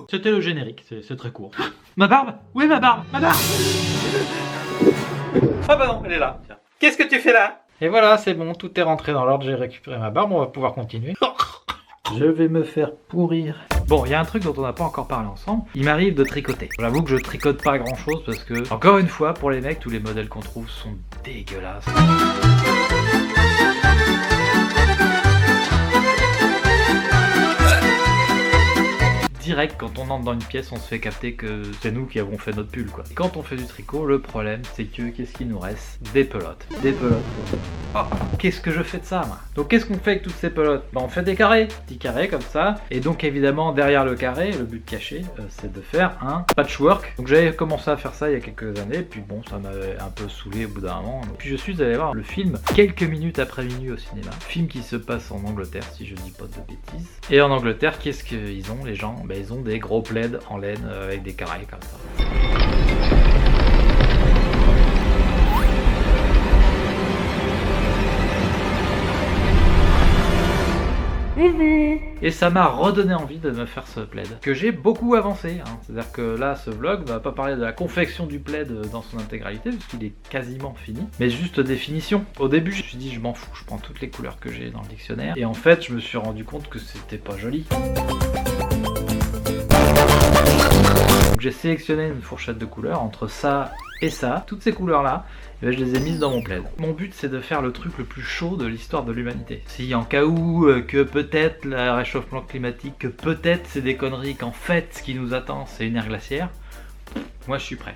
C'était le générique, c'est très court. Ma barbe? Où est ma barbe? Ma barbe? Ah bah non, elle est là. Tiens. Qu'est-ce que tu fais là? Et voilà, c'est bon, tout est rentré dans l'ordre, j'ai récupéré ma barbe, on va pouvoir continuer. Je vais me faire pourrir. Bon, il y a un truc dont on n'a pas encore parlé ensemble. Il m'arrive de tricoter. J'avoue que je tricote pas grand chose parce que, encore une fois, pour les mecs, tous les modèles qu'on trouve sont dégueulasses. Direct, quand on entre dans une pièce, on se fait capter que c'est nous qui avons fait notre pull, quoi. Et quand on fait du tricot, le problème, c'est que qu'est-ce qu'il nous reste? Des pelotes. Des pelotes. Oh, qu'est-ce que je fais de ça, moi? Donc, qu'est-ce qu'on fait avec toutes ces pelotes? On fait des carrés, petits carrés comme ça. Et donc, évidemment, derrière le carré, le but caché, c'est de faire un patchwork. Donc, j'avais commencé à faire ça il y a quelques années, puis bon, ça m'avait un peu saoulé au bout d'un moment. Puis, je suis allé voir le film quelques minutes après minuit au cinéma. Film qui se passe en Angleterre, si je dis pas de bêtises. Et en Angleterre, qu'est-ce qu'ils ont, les gens? Ils ont des gros plaids en laine avec des carrés comme ça. Et ça m'a redonné envie de me faire ce plaid, que j'ai beaucoup avancé. C'est-à-dire que là, ce vlog ne va pas parler de la confection du plaid dans son intégralité, parce qu'il est quasiment fini, mais juste des finitions. Au début, je me suis dit, je m'en fous, je prends toutes les couleurs que j'ai dans le dictionnaire. Et en fait, je me suis rendu compte que c'était pas joli. Donc j'ai sélectionné une fourchette de couleurs entre ça et ça, toutes ces couleurs là, et je les ai mises dans mon plaid. Mon but c'est de faire le truc le plus chaud de l'histoire de l'humanité. Si en cas où que peut-être le réchauffement climatique, que peut-être c'est des conneries, qu'en fait ce qui nous attend c'est une ère glaciaire, moi je suis prêt.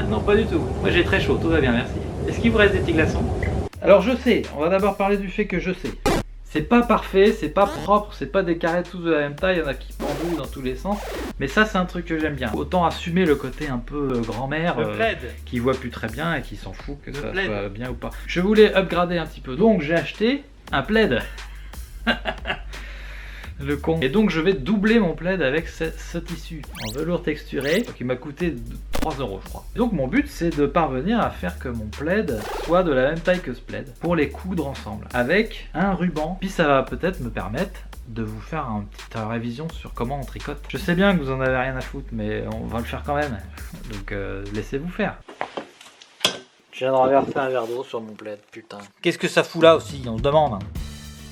Non pas du tout, moi j'ai très chaud, tout va bien, merci. Est-ce qu'il vous reste des petits glaçons? Alors je sais, on va d'abord parler du fait que je sais. C'est pas parfait, c'est pas propre, c'est pas des carrés tous de la même taille, il y en a qui pendouillent dans tous les sens. Mais ça c'est un truc que j'aime bien. Autant assumer le côté un peu grand-mère qui voit plus très bien et qui s'en fout que ça soit bien ou pas. Je voulais upgrader un petit peu, donc j'ai acheté un plaid. Le con. Et donc je vais doubler mon plaid avec ce tissu en velours texturé qui m'a coûté 3 € je crois. Et donc mon but c'est de parvenir à faire que mon plaid soit de la même taille que ce plaid pour les coudre ensemble avec un ruban. Puis ça va peut-être me permettre de vous faire une petite révision sur comment on tricote. Je sais bien que vous en avez rien à foutre mais on va le faire quand même. Donc laissez-vous faire. Je viens de renverser un verre d'eau sur mon plaid, putain. Qu'est-ce que ça fout là aussi, on se demande.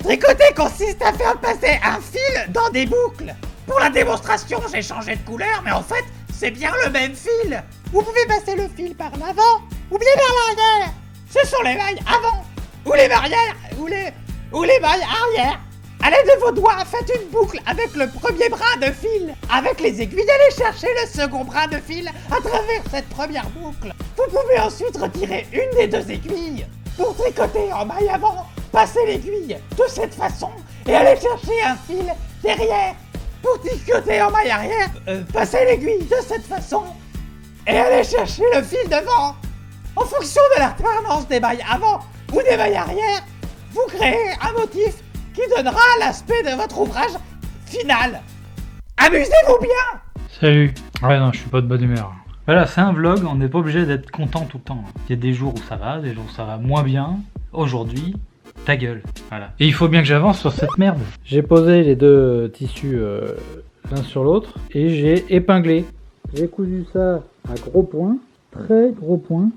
Tricoter consiste à faire passer un fil dans des boucles. Pour la démonstration, j'ai changé de couleur, mais en fait, c'est bien le même fil. Vous pouvez passer le fil par l'avant ou bien par l'arrière. Ce sont les mailles avant ou les barrières ou les mailles arrière. À l'aide de vos doigts, faites une boucle avec le premier brin de fil. Avec les aiguilles, allez chercher le second brin de fil à travers cette première boucle. Vous pouvez ensuite retirer une des deux aiguilles. Pour tricoter en maille avant, passez l'aiguille de cette façon et allez chercher un fil derrière. Pour tricoter en maille arrière, passez l'aiguille de cette façon et allez chercher le fil devant. En fonction de l'alternance des mailles avant ou des mailles arrière, vous créez un motif qui donnera l'aspect de votre ouvrage final. Amusez-vous bien! Salut. Ouais non, je suis pas de bonne humeur. Voilà, c'est un vlog, on n'est pas obligé d'être content tout le temps. Il y a des jours où ça va, des jours où ça va moins bien. Aujourd'hui, ta gueule. Voilà. Et il faut bien que j'avance sur cette merde. J'ai posé les deux tissus l'un sur l'autre et j'ai épinglé. J'ai cousu ça à gros point, très gros point,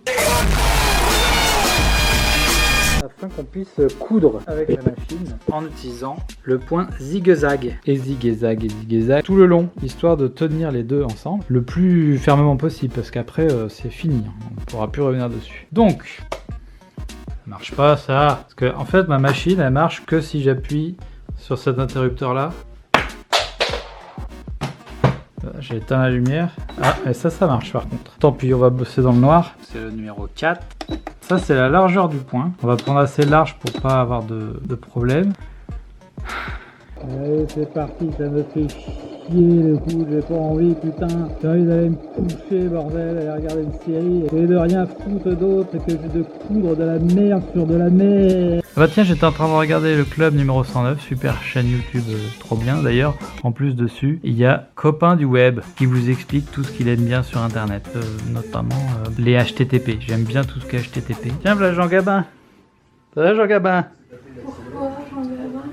afin qu'on puisse coudre avec la machine en utilisant le point zig-zag. Et zig-zag et zig-zag tout le long, histoire de tenir les deux ensemble le plus fermement possible, parce qu'après c'est fini, on ne pourra plus revenir dessus. Donc, ça marche pas ça, parce que en fait ma machine elle marche que si j'appuie sur cet interrupteur là. J'ai éteint la lumière. Ah, et ça marche par contre. Tant pis, on va bosser dans le noir. C'est le numéro 4. Ça, c'est la largeur du point. On va prendre assez large pour pas avoir de problème. Allez, c'est parti, ça me fait chier le coup, j'ai pas envie, putain. J'ai envie d'aller me coucher, bordel, aller regarder une série et de rien foutre d'autre que de coudre de la merde sur de la merde. Bah tiens, j'étais en train de regarder le club numéro 109, super chaîne YouTube, trop bien d'ailleurs. En plus dessus, il y a Copain du Web qui vous explique tout ce qu'il aime bien sur internet, notamment les HTTP. J'aime bien tout ce qui est HTTP. Tiens, voilà Jean Gabin. Ça va Jean Gabin? Pourquoi Jean Gabin?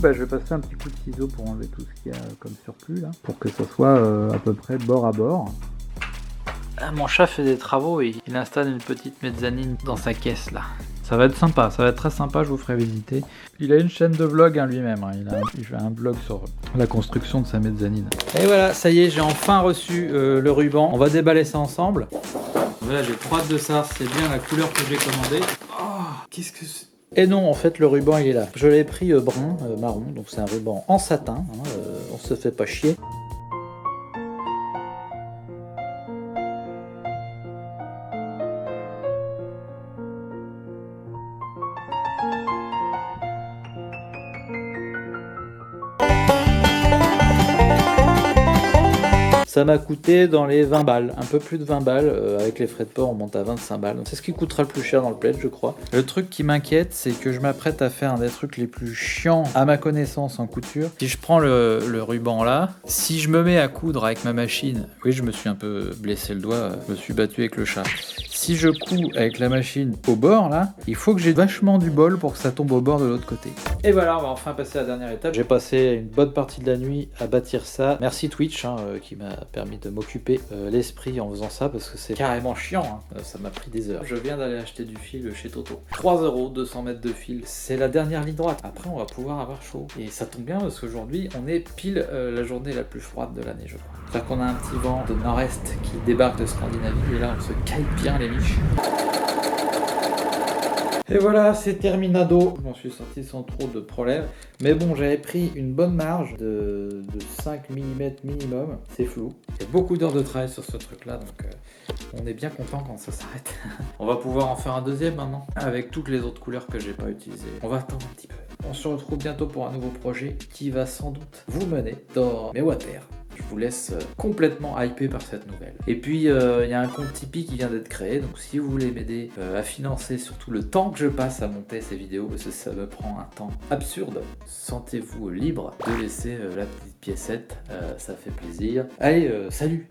Bah, je vais passer un petit coup de ciseau pour enlever tout ce qu'il y a comme surplus là, pour que ça soit à peu près bord à bord. Mon chat fait des travaux et il installe une petite mezzanine dans sa caisse là. Ça va être sympa, ça va être très sympa, je vous ferai visiter. Il a une chaîne de vlog lui-même, il fait un blog sur la construction de sa mezzanine. Et voilà, ça y est, j'ai enfin reçu le ruban. On va déballer ça ensemble. Voilà, j'ai trop hâte de ça, c'est bien la couleur que j'ai commandée. Oh, qu'est-ce que c'est? Et non, en fait, le ruban, il est là. Je l'ai pris brun, marron, donc c'est un ruban en satin, on se fait pas chier. Ça m'a coûté dans les 20 balles, un peu plus de 20 balles, avec les frais de port on monte à 25 balles, donc c'est ce qui coûtera le plus cher dans le plaid je crois. Le truc qui m'inquiète c'est que je m'apprête à faire un des trucs les plus chiants à ma connaissance en couture. Si je prends le ruban là, si je me mets à coudre avec ma machine, oui je me suis un peu blessé le doigt, je me suis battu avec le chat. Si je couds avec la machine au bord là, il faut que j'ai vachement du bol pour que ça tombe au bord de l'autre côté. Et voilà, on va enfin passer à la dernière étape. J'ai passé une bonne partie de la nuit à bâtir ça. Merci Twitch qui m'a permis de m'occuper l'esprit en faisant ça parce que c'est carrément chiant, ça m'a pris des heures. Je viens d'aller acheter du fil chez Toto. 3 €, 200 mètres de fil, c'est la dernière ligne droite. Après on va pouvoir avoir chaud. Et ça tombe bien parce qu'aujourd'hui on est pile la journée la plus froide de l'année je crois. C'est-à-dire qu'on a un petit vent de nord-est qui débarque de Scandinavie et là on se caille bien les miches. Et voilà, c'est terminado. Je m'en suis sorti sans trop de problèmes. Mais bon, j'avais pris une bonne marge de 5 mm minimum. C'est flou. Il y a beaucoup d'heures de travail sur ce truc-là, donc on est bien content quand ça s'arrête. On va pouvoir en faire un deuxième maintenant, avec toutes les autres couleurs que j'ai pas utilisées. On va attendre un petit peu. On se retrouve bientôt pour un nouveau projet qui va sans doute vous mener dans mes water. Je vous laisse complètement hypé par cette nouvelle. Et puis, il y a un compte Tipeee qui vient d'être créé. Donc, si vous voulez m'aider à financer surtout le temps que je passe à monter ces vidéos, parce que ça me prend un temps absurde, sentez-vous libre de laisser la petite piécette. Ça fait plaisir. Allez, salut!